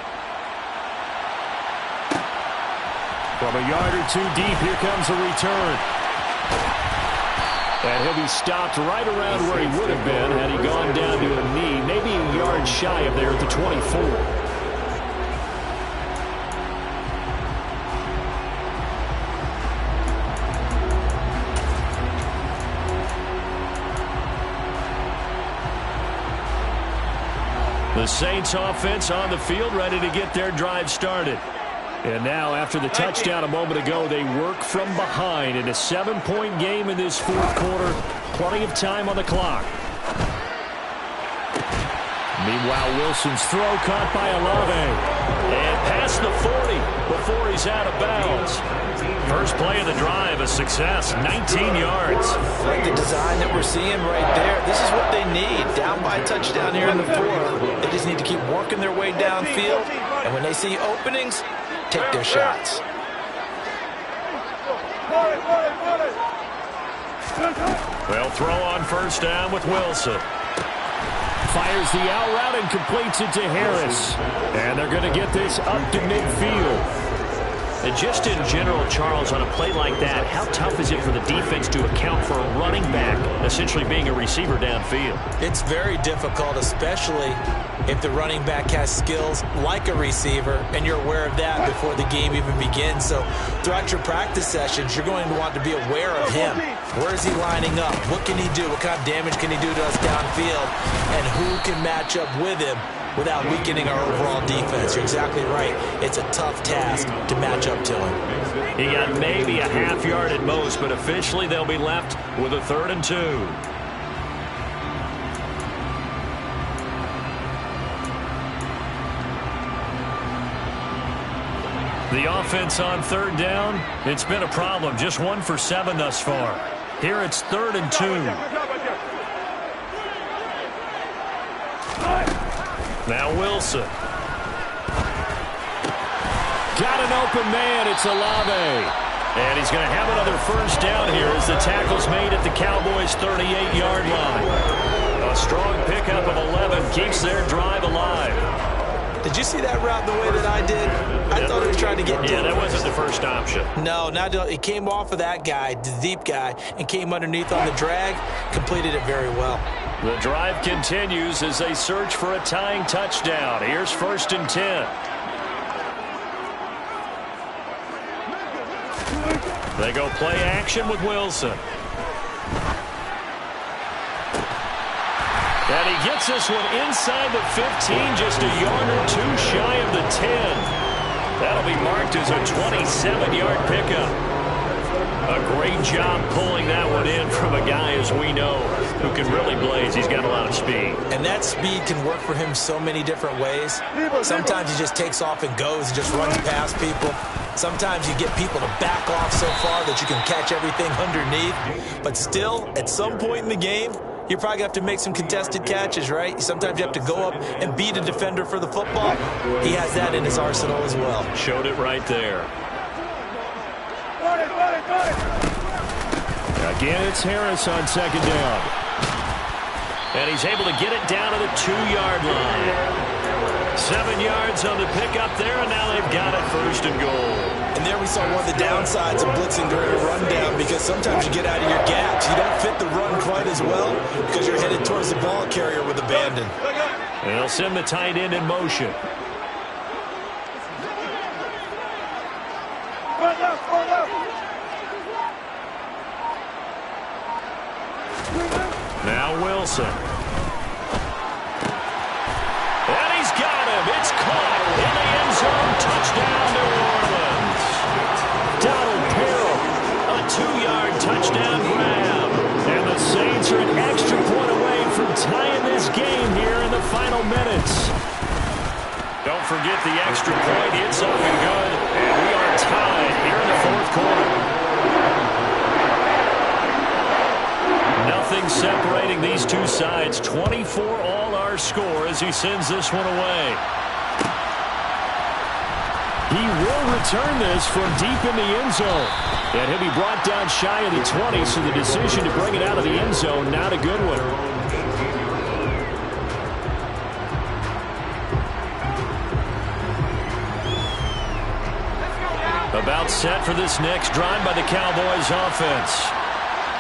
From a yard or two deep, here comes a return. And he'll be stopped right around where he would have been had he gone down to a knee, maybe a yard shy of there at the 24. The Saints offense on the field, ready to get their drive started. And now, after the touchdown a moment ago, they work from behind in a 7-point game in this fourth quarter. Plenty of time on the clock. Meanwhile, Wilson's throw caught by Olave. And past the 40 before he's out of bounds. First play of the drive, a success, 19 yards. Like the design that we're seeing right there, this is what they need. Down by a touchdown here in the fourth. They just need to keep working their way downfield. And when they see openings, take their shots. They'll throw on first down with Wilson. Fires the out route and completes it to Harris. And they're going to get this up to midfield. And just in general, Charles, on a play like that, how tough is it for the defense to account for a running back essentially being a receiver downfield? It's very difficult, especially if the running back has skills like a receiver, and you're aware of that before the game even begins. So throughout your practice sessions, you're going to want to be aware of him. Where is he lining up? What can he do? What kind of damage can he do to us downfield? And who can match up with him without weakening our overall defense? You're exactly right. It's a tough task to match up to him. He got maybe a half yard at most, but officially they'll be left with a 3rd and 2. The offense on 3rd down, it's been a problem. Just 1 for 7 thus far. Here it's 3rd and 2. Now Wilson. Got an open man. It's Olave. And he's going to have another first down here as the tackle's made at the Cowboys' 38-yard line. A strong pickup of 11 keeps their drive alive. Did you see that route the way that I did? I thought he was trying to get Yeah, that wasn't the first option. No, it came off of that guy, the deep guy, and came underneath on the drag, completed it very well. The drive continues as they search for a tying touchdown. Here's 1st and 10. They go play action with Wilson. And he gets this one inside the 15, just a yard or two shy of the 10. That'll be marked as a 27-yard pickup. A great job pulling that one in from a guy, as we know, who can really blaze. He's got a lot of speed. And that speed can work for him so many different ways. Sometimes he just takes off and goes and just runs past people. Sometimes you get people to back off so far that you can catch everything underneath. But still, at some point in the game, you're probably going to have to make some contested catches, right? Sometimes you have to go up and beat a defender for the football. He has that in his arsenal as well. Showed it right there. Again, it's Harris on 2nd down. And he's able to get it down to the 2-yard line. 7 yards on the pickup there, and now they've got it 1st and goal. And there we saw one of the downsides of blitzing during a rundown, because sometimes you get out of your gaps. You don't fit the run quite as well because you're headed towards the ball carrier with abandon. And they'll send the tight end in motion. Now Wilson. And he's got him. It's caught in the end zone. Touchdown, New Orleans. Donald Carroll, a 2-yard touchdown grab. And the Saints are an extra point away from tying this game here in the final minutes. Don't forget the extra point. It's up and good. And we are tied here in the 4th quarter. Nothing separating these two sides. 24 all our score as he sends this one away. He will return this from deep in the end zone. And he'll be brought down shy of the 20, so the decision to bring it out of the end zone, not a good one. set for this next drive by the Cowboys offense.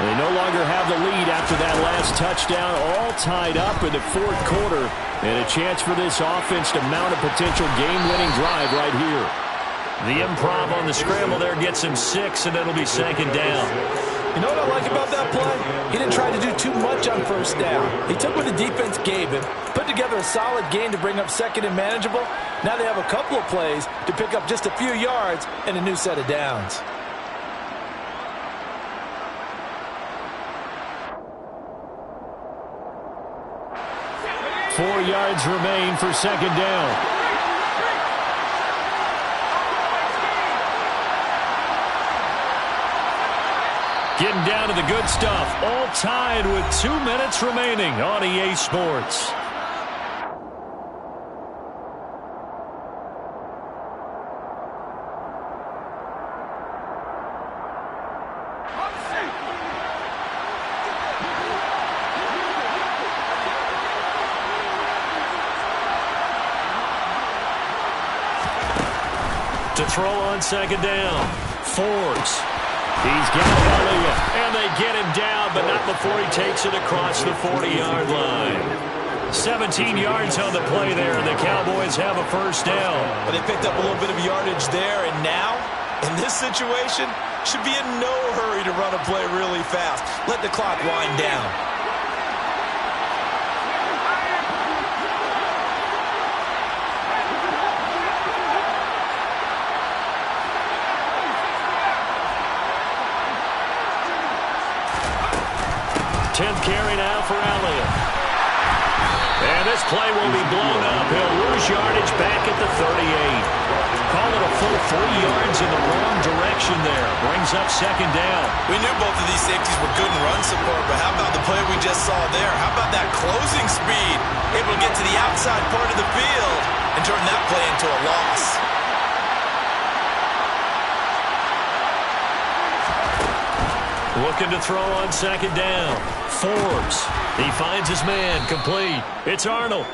They no longer have the lead after that last touchdown, all tied up in the fourth quarter, and a chance for this offense to mount a potential game-winning drive right here. The improv on the scramble there gets him 6, and it'll be second down. You know what I like about that play? He didn't try to do too much on first down. He took what the defense gave him, put together a solid game to bring up second and manageable. Now they have a couple of plays to pick up just a few yards and a new set of downs. Four yards remain for second down. Getting down to the good stuff. All tied with 2 minutes remaining on EA Sports. To throw on second down. Forbes. He's got Elliott, and they get him down, but not before he takes it across the 40-yard line. 17 yards on the play there, and the Cowboys have a first down. But they picked up a little bit of yardage there, and now, in this situation, should be in no hurry to run a play really fast. Let the clock wind down. Tenth carry now for Elliott. And this play will be blown up. He'll lose yardage back at the 38. Call it a full 3 yards in the wrong direction there. Brings up second down. We knew both of these safeties were good in run support, but how about the play we just saw there? How about that closing speed? Able to get to the outside part of the field and turn that play into a loss. Looking to throw on second down. Forbes. He finds his man. Complete. It's Arnold.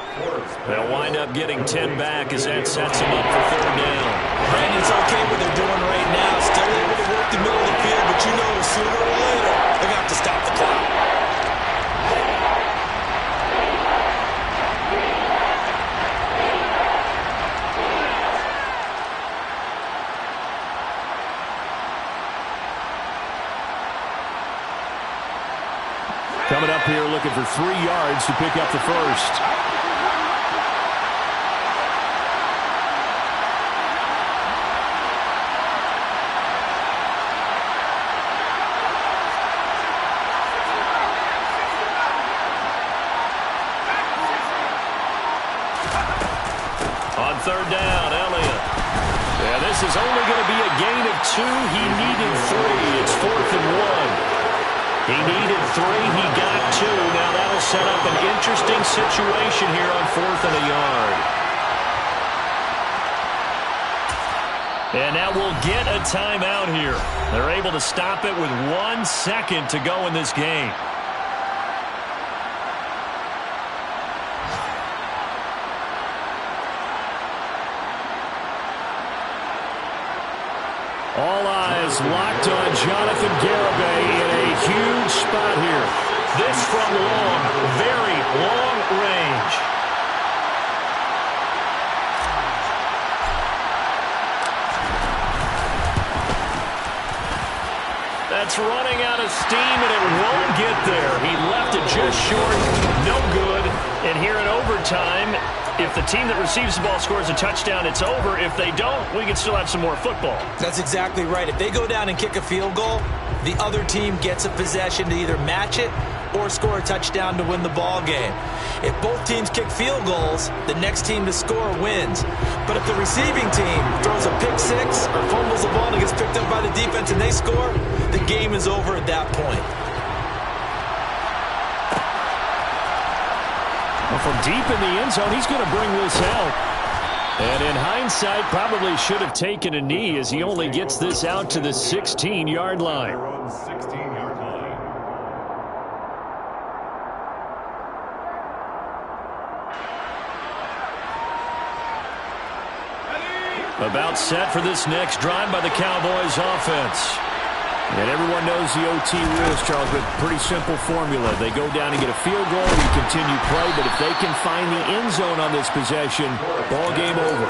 They'll wind up getting 10 back as that sets him up for third down. Brandon, it's okay what they're doing right now. Still able to work the middle of the field, but you know sooner or later they're going to have to stop the clock. Coming up here looking for 3 yards to pick up the first. On third down, Elliott. Yeah, this is only going to be a gain of 2. He needed 3. It's 4th and 1. He needed 3. He got 2. Now that'll set up an interesting situation here on 4th and a yard. And now we'll get a timeout here. They're able to stop it with 1 second to go in this game. All eyes locked on Jonathan Garibay in a huge spot here. This from long, very long range. That's running out of steam, and it won't get there. He left it just short, no good. And here in overtime, if the team that receives the ball scores a touchdown, it's over. If they don't, we can still have some more football. That's exactly right. If they go down and kick a field goal, the other team gets a possession to either match it or score a touchdown to win the ball game. If both teams kick field goals, the next team to score wins. But if the receiving team throws a pick six or fumbles the ball and gets picked up by the defense and they score, the game is over at that point. Well, from deep in the end zone, he's going to bring this out. And in hindsight, probably should have taken a knee as he only gets this out to the 16-yard line. 16-yard line. About set for this next drive by the Cowboys offense. And everyone knows the OT rules, Charles, but pretty simple formula. They go down and get a field goal, you continue play, but if they can find the end zone on this possession, ball game over.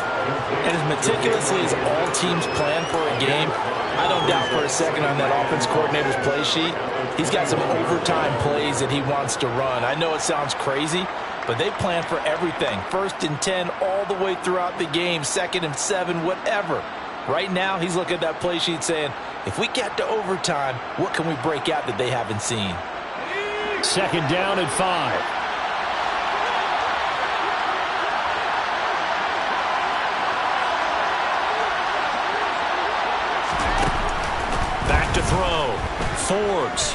And as meticulously as all teams plan for a game, I don't doubt for a second on that offense coordinator's play sheet, he's got some overtime plays that he wants to run. I know it sounds crazy, but they plan for everything. 1st and 10 all the way throughout the game, 2nd and 7, whatever. Right now, he's looking at that play sheet saying, if we get to overtime, what can we break out that they haven't seen? 2nd down and 5. Back to throw. Forbes.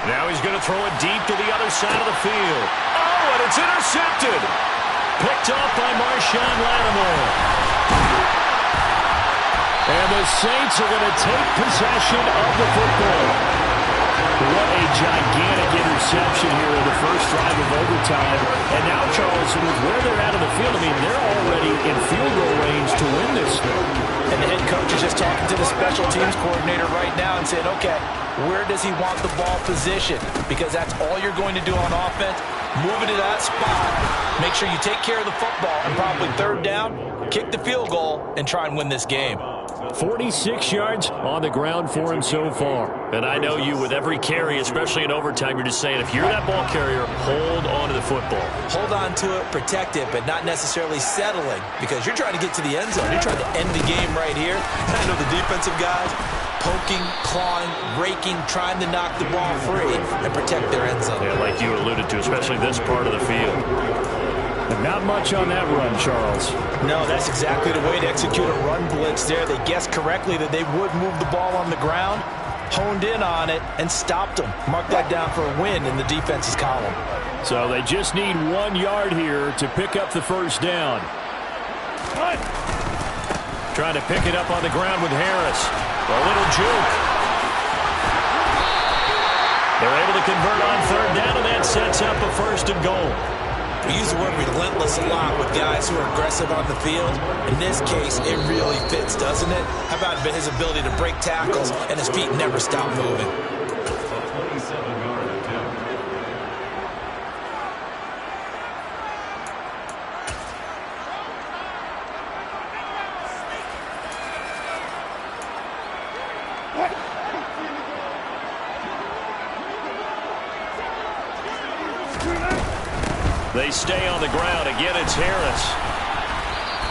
Now he's going to throw it deep to the other side of the field. Oh, and it's intercepted. Picked off by Marshawn Lattimore. And the Saints are going to take possession of the football. What a gigantic interception here in the first drive of overtime. And now, Charles, with where they're at on the field, I mean, they're already in field goal range to win this thing. And the head coach is just talking to the special teams coordinator right now and saying, okay, where does he want the ball positioned? Because that's all you're going to do on offense. Move it to that spot. Make sure you take care of the football and probably 3rd down, kick the field goal, and try and win this game. 46 yards on the ground for him so far. And I know you, with every carry, especially in overtime, you're just saying, if you're that ball carrier, hold on to the football. Hold on to it, protect it, but not necessarily settling, because you're trying to get to the end zone. You're trying to end the game right here. I know the defensive guys poking, clawing, raking, trying to knock the ball free and protect their end zone. Yeah, like you alluded to, especially this part of the field. Not much on that run, Charles. No, that's exactly the way to execute a run blitz there. They guessed correctly that they would move the ball on the ground, honed in on it, and stopped them. Mark that down for a win in the defense's column. So they just need 1 yard here to pick up the 1st down. Trying to pick it up on the ground with Harris. A little juke. They're able to convert on 3rd down, and that sets up a 1st and goal. We use the word relentless a lot with guys who are aggressive on the field. In this case, it really fits, doesn't it? How about his ability to break tackles and his feet never stop moving? 27-yard attempt. They stay on the ground. Again, it's Harris.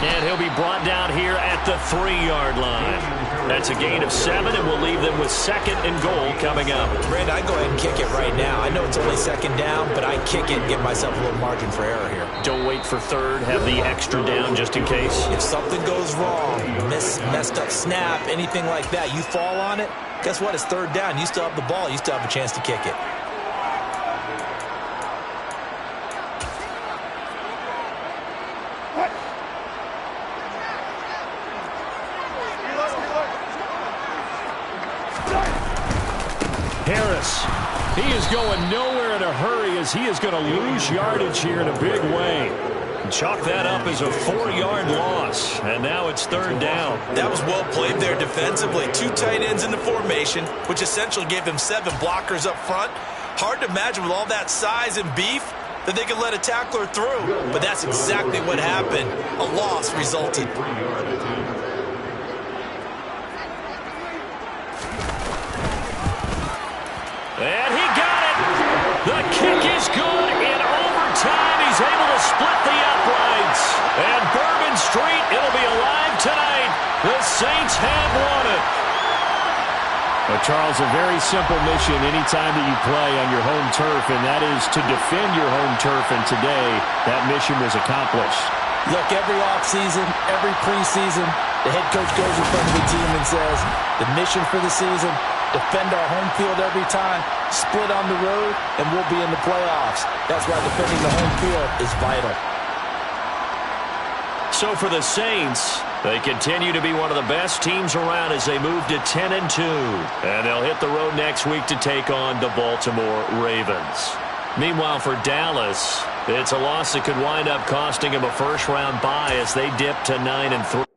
And he'll be brought down here at the 3-yard line. That's a gain of 7, and we'll leave them with 2nd and goal coming up. Brandon, I go ahead and kick it right now. I know it's only 2nd down, but I kick it and give myself a little margin for error here. Don't wait for 3rd. Have the extra down just in case. If something goes wrong, messed up snap, anything like that, you fall on it, guess what? It's 3rd down. You still have the ball. You still have a chance to kick it. Harris, he is going nowhere in a hurry as he is going to lose yardage here in a big way. Chalk that up as a 4-yard loss, and now it's 3rd down. That was well played there defensively. 2 tight ends in the formation, which essentially gave them 7 blockers up front. Hard to imagine with all that size and beef that they could let a tackler through, but that's exactly what happened. A loss resulted. 3-yard attempt. And he got it. The kick is good in overtime. He's able to split the uprights. And Bourbon Street, it'll be alive tonight. The Saints have won it. Well, Charles, a very simple mission anytime that you play on your home turf, and that is to defend your home turf. And today, that mission was accomplished. Look, every offseason, every preseason, the head coach goes in front of the team and says, the mission for the season, defend our home field every time, split on the road, and we'll be in the playoffs. That's why defending the home field is vital. So for the Saints, they continue to be one of the best teams around as they move to 10-2. And they'll hit the road next week to take on the Baltimore Ravens. Meanwhile, for Dallas, it's a loss that could wind up costing them a first-round bye as they dip to 9-3.